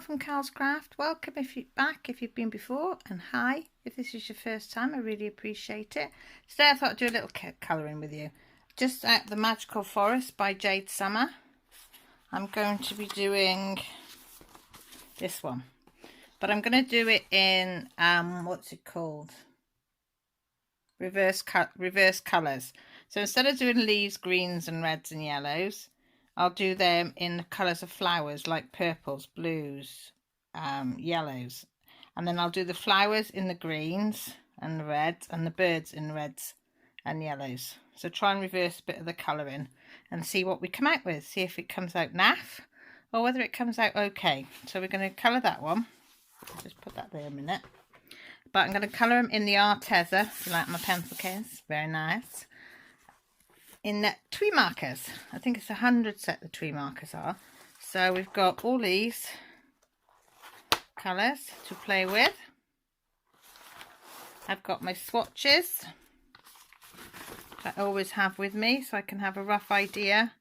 from Cal's Craft. Welcome if you're back, if you've been before, and hi if this is your first time. I really appreciate it. Today I thought I'd do a little colouring with you. Just out The Magical Forest by Jade Summer. I'm going to be doing this one, but I'm going to do it in what's it called? Reverse colours. So instead of doing leaves, greens and reds and yellows, I'll do them in the colours of flowers, like purples, blues, yellows. And then I'll do the flowers in the greens and the reds, and the birds in reds and yellows. So try and reverse a bit of the colouring and see what we come out with. See if it comes out naff or whether it comes out okay. So we're going to colour that one. I'll just put that there a minute. But I'm going to colour them in the Arteza, if you like my pencil case. Very nice. In twimarkers. I think it's 100 set the twimarkers are. So we've got all these colours to play with. I've got my swatches that I always have with me, so I can have a rough idea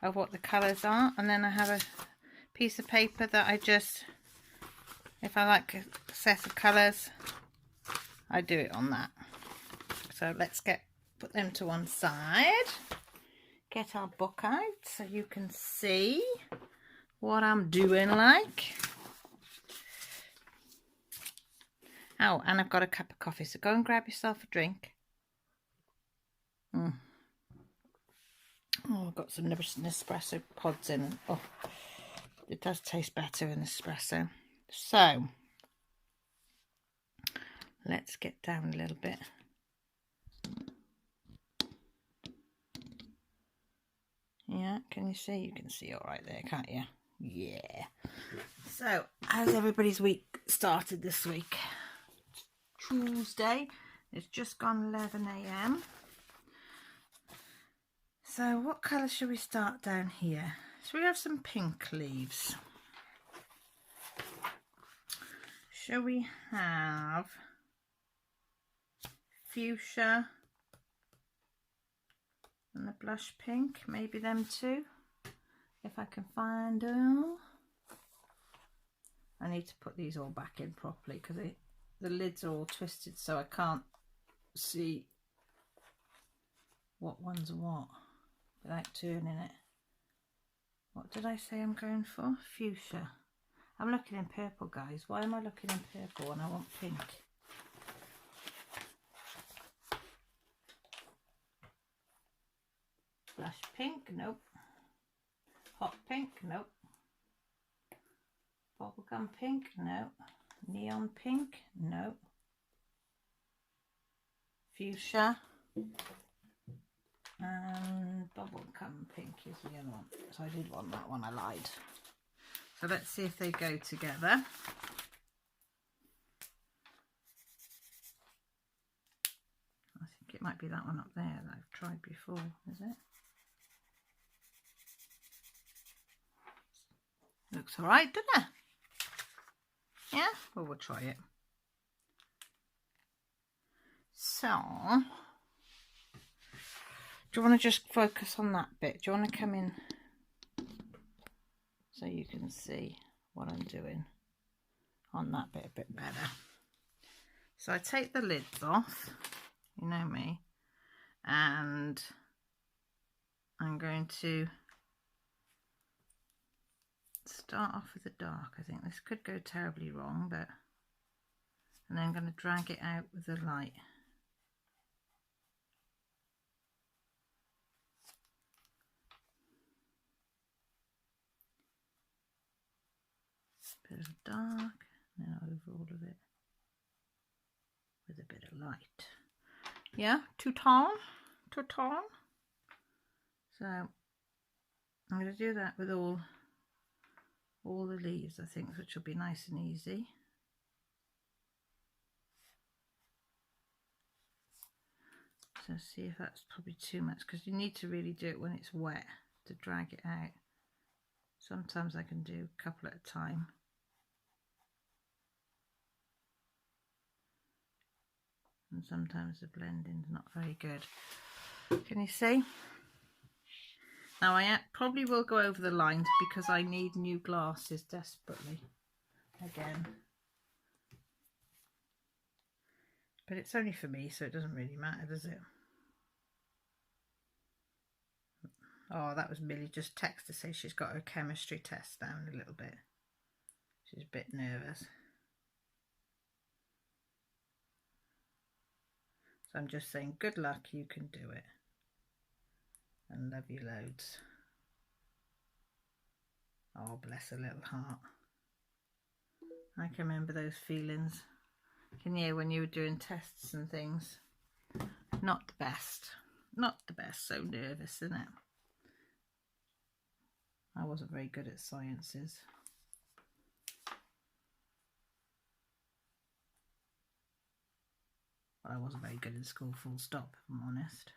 of what the colours are. And then I have a piece of paper that I just, if I like a set of colours, I do it on that. So let's put them to one side. Get our book out so you can see what I'm doing like. Oh, and I've got a cup of coffee, so go and grab yourself a drink. Oh, I've got some Nespresso pods in. Oh, it does taste better in espresso. So let's get down a little bit. Yeah, can you see? You can see all right there, can't you? Yeah. So, how's everybody's week started this week? Tuesday. It's just gone 11 AM. So, what colour should we start down here? So, we have some pink leaves. Shall we have fuchsia and the blush pink? Maybe them two, if I can find them. I need to put these all back in properly because the lids are all twisted, so I can't see what one's what without turning it. What did I say I'm going for? Fuchsia. I'm looking in purple, guys. Why am I looking in purple when I want pink? Blush pink, nope. Hot pink, nope. Bubblegum pink, no. Neon pink, no. Fuchsia. And bubblegum pink is the other one. So I did want that one, I lied. So let's see if they go together. I think it might be that one up there that I've tried before, is it? Looks all right, doesn't it? Yeah, well, we'll try it. So, do you want to just focus on that bit? Do you want to come in so you can see what I'm doing on that bit a bit better? So I take the lids off, you know me, and I'm going to start off with the dark. I think this could go terribly wrong, but and then I'm going to drag it out with the light. Bit of dark, and then over all of it with a bit of light. Yeah, too tall. So I'm going to do that with all the leaves, I think, which will be nice and easy. So see if that's probably too much, because you need to really do it when it's wet to drag it out. Sometimes I can do a couple at a time. And sometimes the blending's not very good. Can you see? Now I probably will go over the lines because I need new glasses desperately. again. But it's only for me, so it doesn't really matter, does it? Oh, that was Millie just text to say she's got her chemistry test down a little bit. She's a bit nervous. So I'm just saying good luck, you can do it. And love you loads. Oh, bless her little heart. I can remember those feelings. Can you, when you were doing tests and things? Not the best. Not the best. So nervous, isn't it? I wasn't very good at sciences. Well, I wasn't very good in school, full stop, if I'm honest.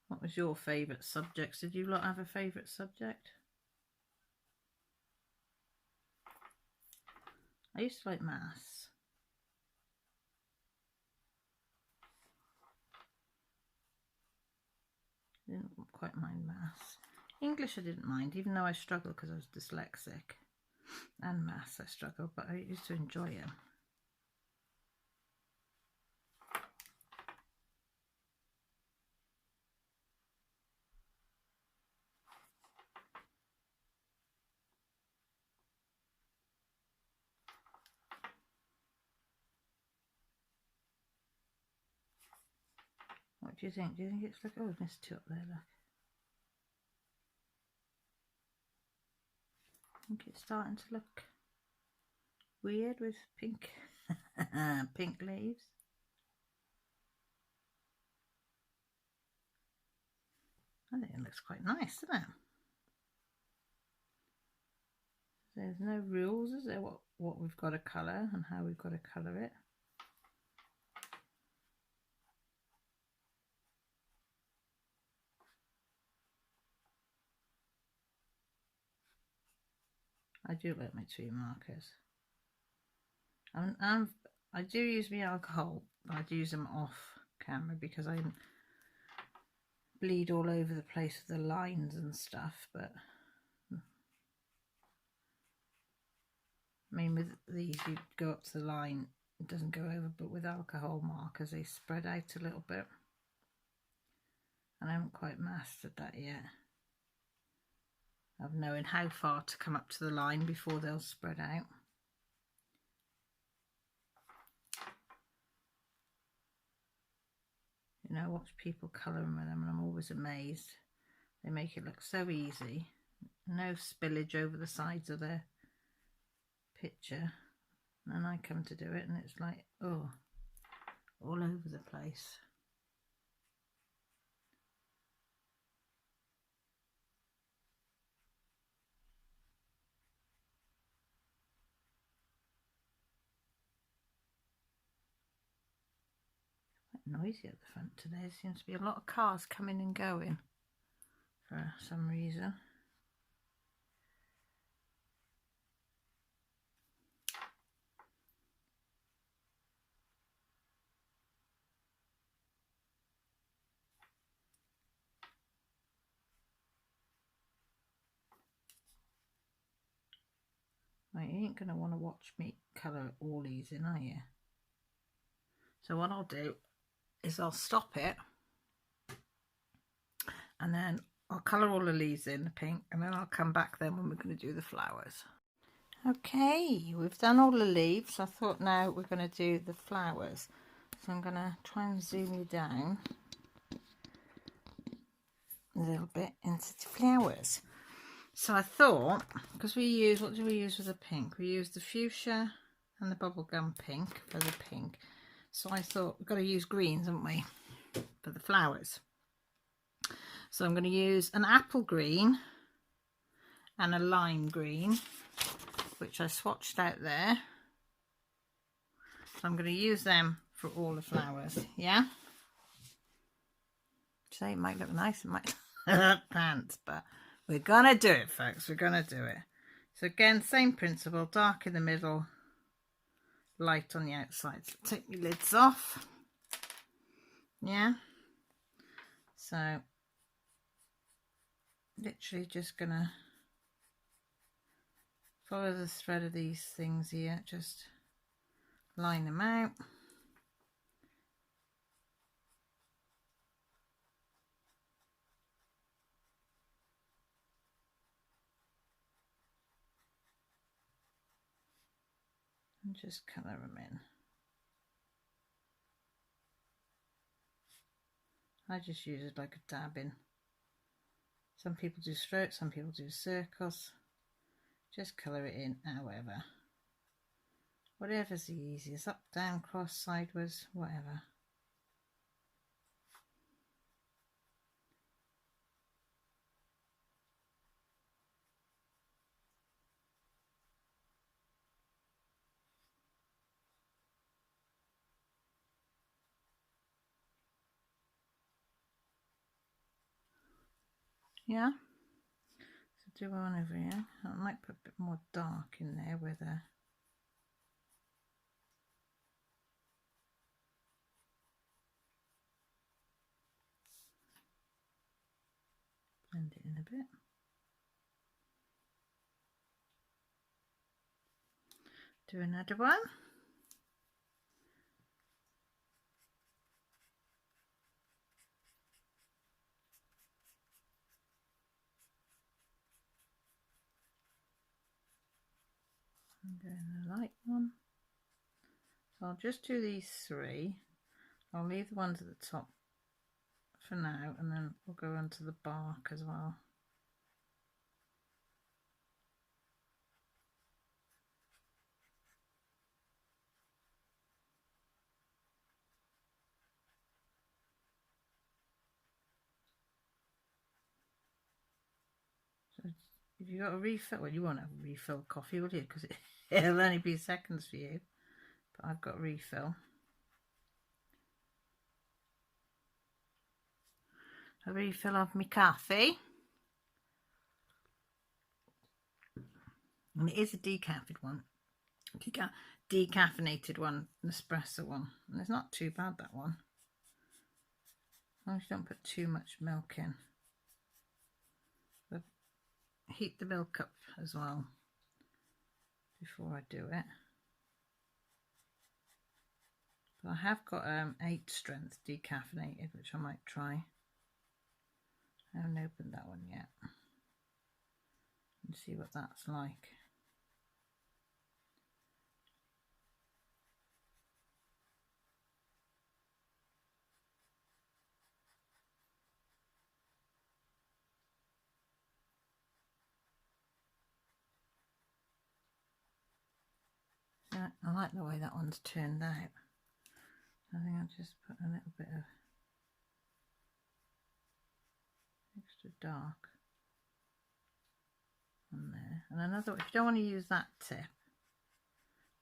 What was your favourite subjects? Did you lot have a favourite subject? I used to like maths. I didn't quite mind maths. English I didn't mind, even though I struggled because I was dyslexic. And maths I struggled, but I used to enjoy it. What do you think? Do you think it's like, oh, I missed two up there, look. I think it's starting to look weird with pink, pink leaves. I think it looks quite nice, doesn't it? There's no rules, is there, what we've got to colour and how we've got to colour it? I do like my twimarkers. I do use my alcohol. I do use them off camera because I bleed all over the place with the lines and stuff, but I mean with these you go up to the line, it doesn't go over, but with alcohol markers they spread out a little bit, and I haven't quite mastered that yet, of knowing how far to come up to the line before they'll spread out. You know, watch people colouring with them and I'm always amazed. They make it look so easy. No spillage over the sides of their picture. And then I come to do it and it's like, oh, all over the place. Noisy at the front today. There seems to be a lot of cars coming and going for some reason. Right, you ain't going to want to watch me colour all these in, are you? So what I'll do is I'll stop it and then I'll colour all the leaves in the pink and then I'll come back then when we're going to do the flowers. Okay, we've done all the leaves. I thought now we're going to do the flowers. So I'm going to try and zoom you down a little bit into the flowers. So I thought, because we use, what do we use with the pink? We use the fuchsia and the bubblegum pink for the pink. So I thought we've got to use greens, haven't we, for the flowers. So I'm going to use an apple green and a lime green, which I swatched out there. So I'm going to use them for all the flowers, yeah? So it might look nice, it might look pants, but we're going to do it, folks. We're going to do it. So again, same principle, dark in the middle, light on the outside. So take my lids off. Yeah. So literally just gonna follow the thread of these things here, just line them out. And just colour them in. I just use it like a dabbing. Some people do strokes, some people do circles. Just colour it in however. Whatever's the easiest, up, down, cross, sideways, whatever. Yeah, so do one over here. I might put a bit more dark in there with a blend it in a bit. Do another one. I'm doing a light one. So I'll just do these three. I'll leave the ones at the top for now, and then we'll go onto the bark as well. So if you got a refill, well, you won't have a refill coffee, will you? Because it'll only be seconds for you. But I've got a refill. A refill of my coffee. And it is a decaffeinated one. Decaffeinated one, an espresso one. And it's not too bad, that one. As long as you don't put too much milk in. But heat the milk up as well before I do it. But I have got 8 strength decaffeinated, which I might try. I haven't opened that one yet. And see what that's like. So I like the way that one's turned out. I think I'll just put a little bit of extra dark on there. And another, if you don't want to use that tip,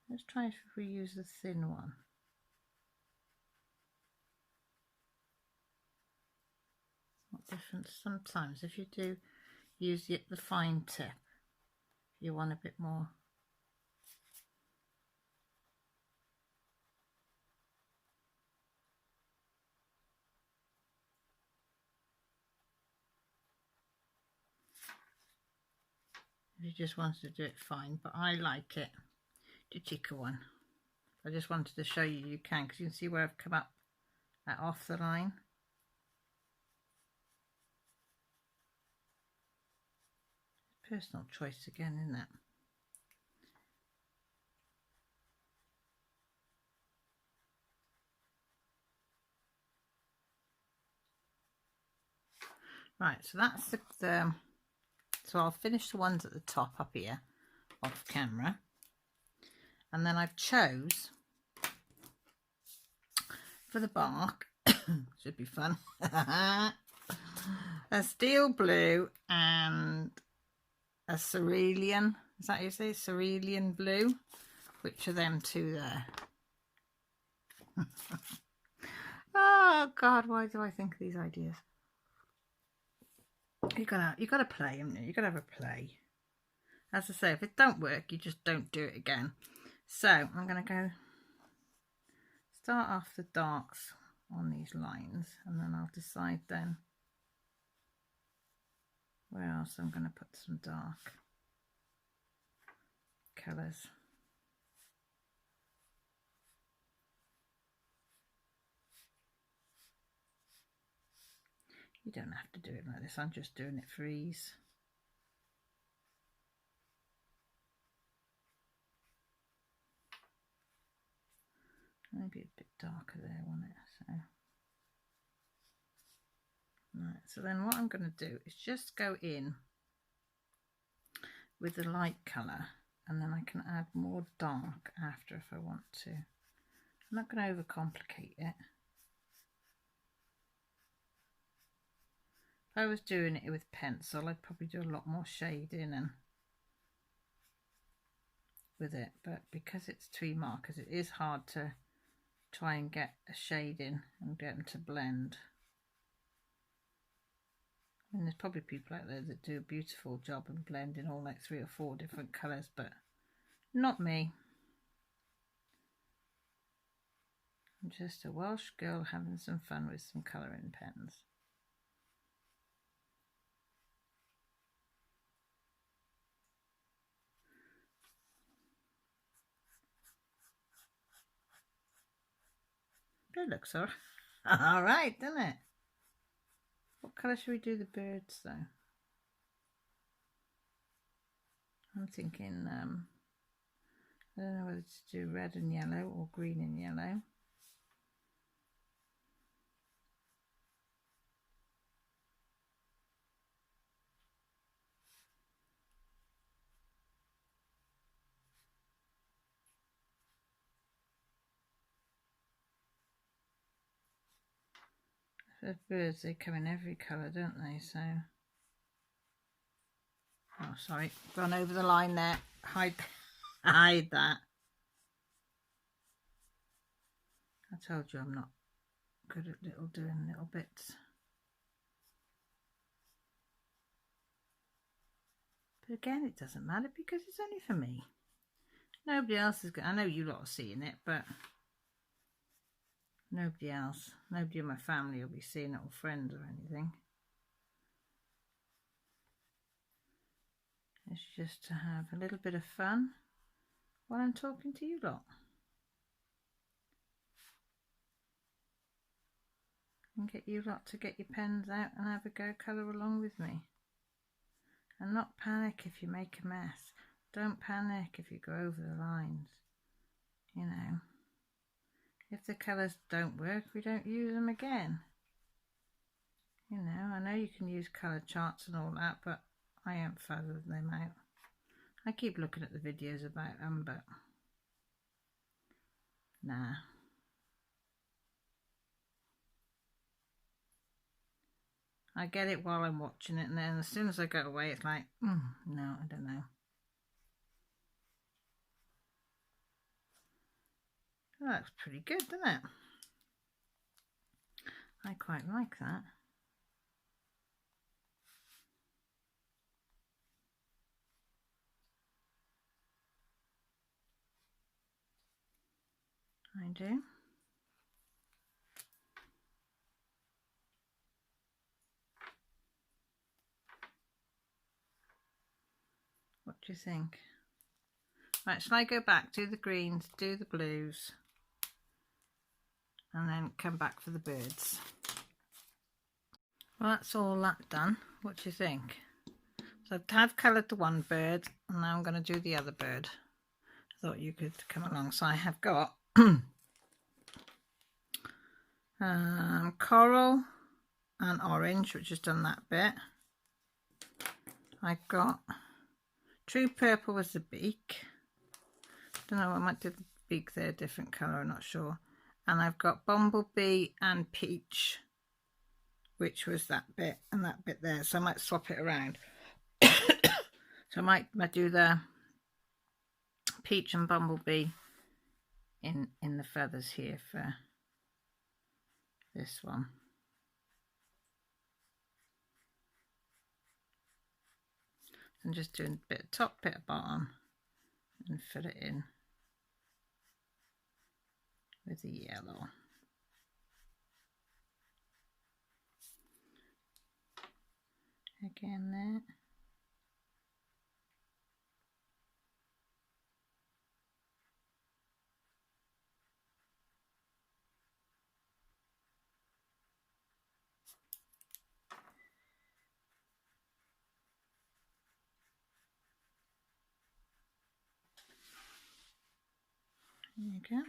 let's try if we use the thin one. What difference? Sometimes if you do use the fine tip, you want a bit more. If you just wanted to do it fine, but I like it the thicker one. I just wanted to show you can, because you can see where I've come up off the line. Personal choice again, isn't it? Right, so that's the so I'll finish the ones at the top up here off camera, and then I've chose for the bark should be fun a steel blue and a cerulean, is that how you say, cerulean blue, which are them two there. Oh God, why do I think of these ideas? You gotta play, haven't you? You gotta have a play. As I say, if it don't work, you just don't do it again. So I'm gonna go start off the darks on these lines, and then I'll decide then Where else I'm going to put some dark colours. You don't have to do it like this, I'm just doing it for ease. Maybe a bit darker there, won't it? So, right, so then what I'm going to do is just go in with the light colour, and then I can add more dark after if I want to. I'm not going to overcomplicate it. If I was doing it with pencil, I'd probably do a lot more shading and with it, but because it's twimarkers, it is hard to try and get a shade in and get them to blend. I mean, there's probably people out there that do a beautiful job and blend in all like 3 or 4 different colours, but not me. I'm just a Welsh girl having some fun with some colouring pens. That looks all right, doesn't it? What colour should we do the birds though? I'm thinking, I don't know whether to do red and yellow or green and yellow. The birds, they come in every colour, don't they? So, oh, sorry, gone over the line there. Hide that. I told you I'm not good at doing little bits. But again, it doesn't matter because it's only for me. Nobody else is going. I know you lot are seeing it, but nobody else, nobody in my family will be seeing it, or friends or anything. It's just to have a little bit of fun while I'm talking to you lot. And get you lot to get your pens out and have a go colour along with me. And not panic if you make a mess. Don't panic if you go over the lines. You know, if the colours don't work, we don't use them again. You know, I know you can use colour charts and all that, but I ain't feathered them out. I keep looking at the videos about them, but nah. I get it while I'm watching it, and then as soon as I go away, it's like, no, I don't know. That looks pretty good, doesn't it? I quite like that. I do. What do you think? Right, shall I go back, do the greens, do the blues, and then come back for the birds? Well, that's all that done. What do you think? So I've coloured the one bird, and now I'm going to do the other bird. I thought you could come along. So I have got coral and orange, which has done that bit. I've got true purple was the beak. Don't know, I might do the beak there, different colour, I'm not sure. And I've got bumblebee and peach, which was that bit and that bit there. So I might swap it around. So I might do the peach and bumblebee in the feathers here for this one. I'm just doing a bit of top, bit of bottom, and fill it in with the yellow. again there. There you go.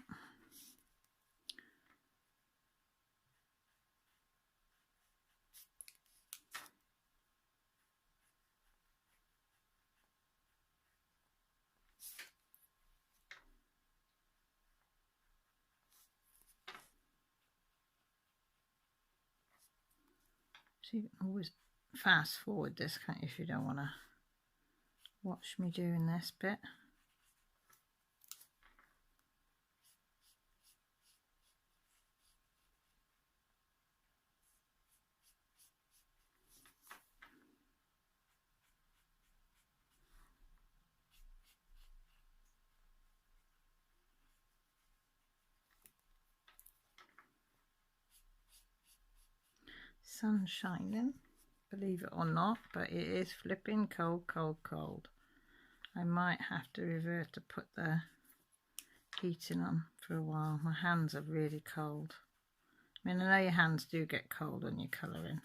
So you can always fast forward this, can't you, if you don't want to watch me doing this bit. Sun shining, believe it or not, but it is flipping cold, cold, cold. I might have to revert to put the heating on for a while. My hands are really cold. I mean, I know your hands do get cold when you're colouring,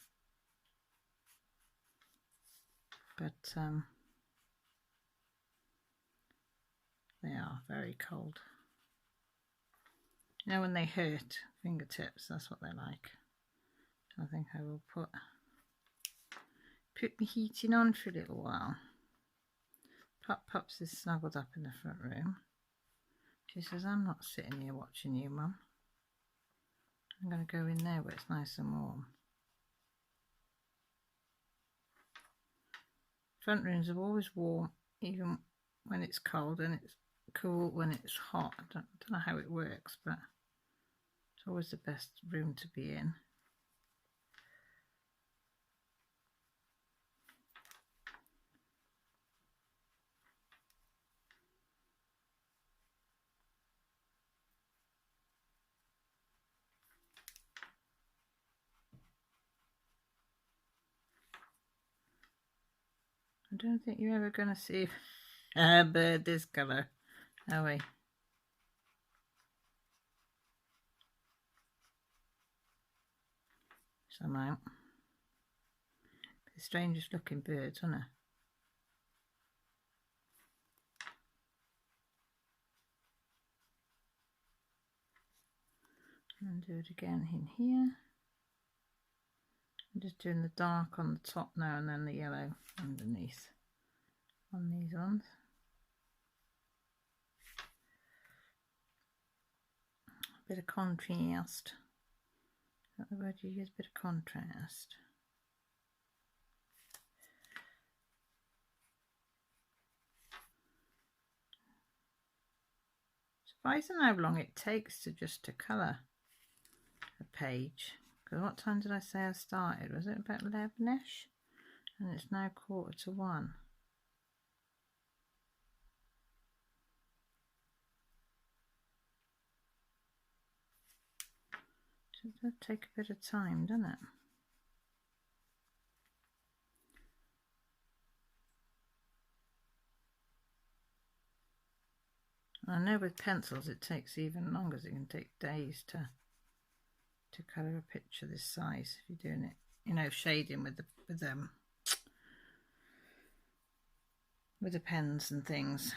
but they are very cold. You know when they hurt, fingertips, that's what they're like. So I think I will put my heating on for a little while. Pups is snuggled up in the front room. She says, I'm not sitting here watching you, Mum. I'm going to go in there where it's nice and warm. Front rooms are always warm, even when it's cold, and it's cool when it's hot. I don't know how it works, but it's always the best room to be in. I don't think you're ever going to see a bird this colour, are we? Somehow. The strangest looking birds, aren't they? And do it again in here. I'm just doing the dark on the top now and then the yellow underneath on these ones. A bit of contrast. Is that the word you use? A bit of contrast. Surprising how long it takes to colour a page. Because what time did I say I started? Was it about 11ish? And it's now 1:45. So it does take a bit of time, doesn't it? I know with pencils it takes even longer. It can take days to colour a picture this size if you're doing it, you know, shading with the pens and things.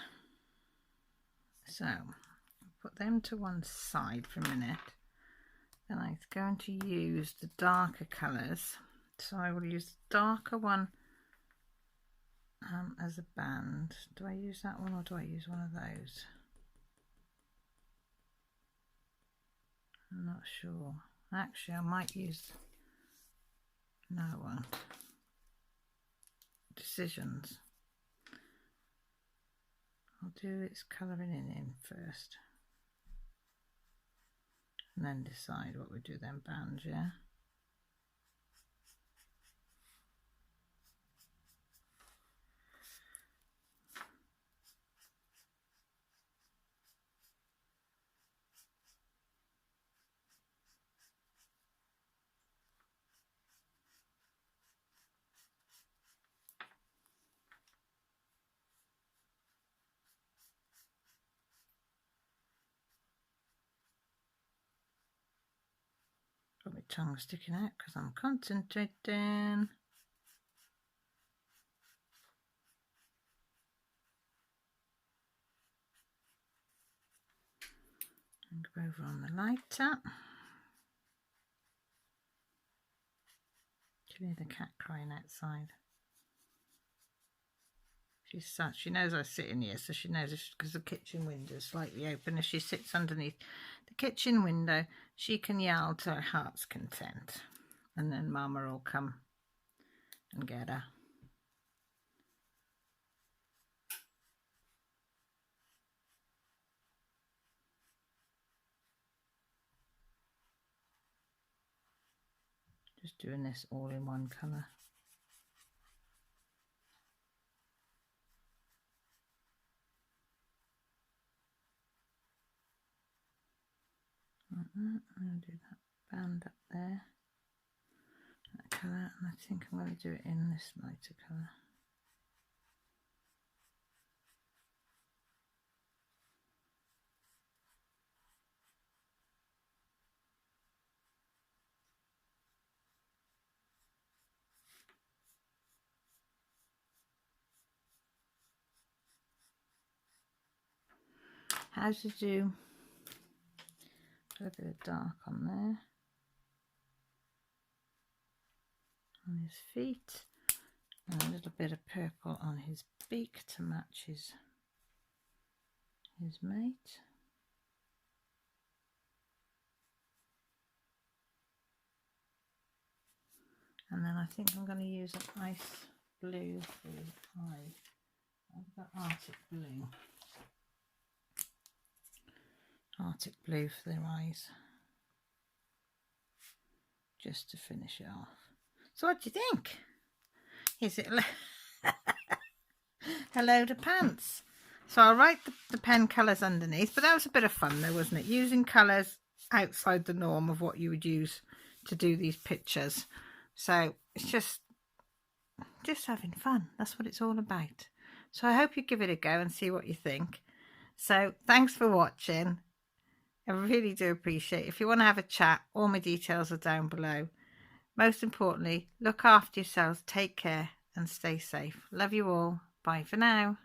So put them to one side for a minute. Then I'm going to use the darker colours. So I will use the darker one as a band. Do I use that one or do I use one of those? I'm not sure. Actually, I might use... No, I won't. Decisions. I'll do its colouring in first. And then decide what we do then, bands, yeah? tongue sticking out because I'm concentrating. And go over on the lighter. Can you hear the cat crying outside? She knows I sit in here, so she knows because the kitchen window is slightly open. If she sits underneath the kitchen window, she can yell to her heart's content, and then Mama will come and get her. Just doing this all in one colour. Like that. I'm going to do that band up there, that colour, and I think I'm going to do it in this lighter colour. How to do a bit of dark on there, on his feet, and a little bit of purple on his beak to match his mate. And then I think I'm going to use an ice blue for his eye. I've got Arctic blue. Arctic blue for their eyes, just to finish it off. So what do you think? Is it a load of pants? So I'll write the pen colours underneath, but that was a bit of fun though, wasn't it? Using colours outside the norm of what you would use to do these pictures. So it's just having fun. That's what it's all about. So I hope you give it a go and see what you think. So thanks for watching. I really do appreciate it. If you want to have a chat, all my details are down below. Most importantly, look after yourselves, take care and stay safe. Love you all. Bye for now.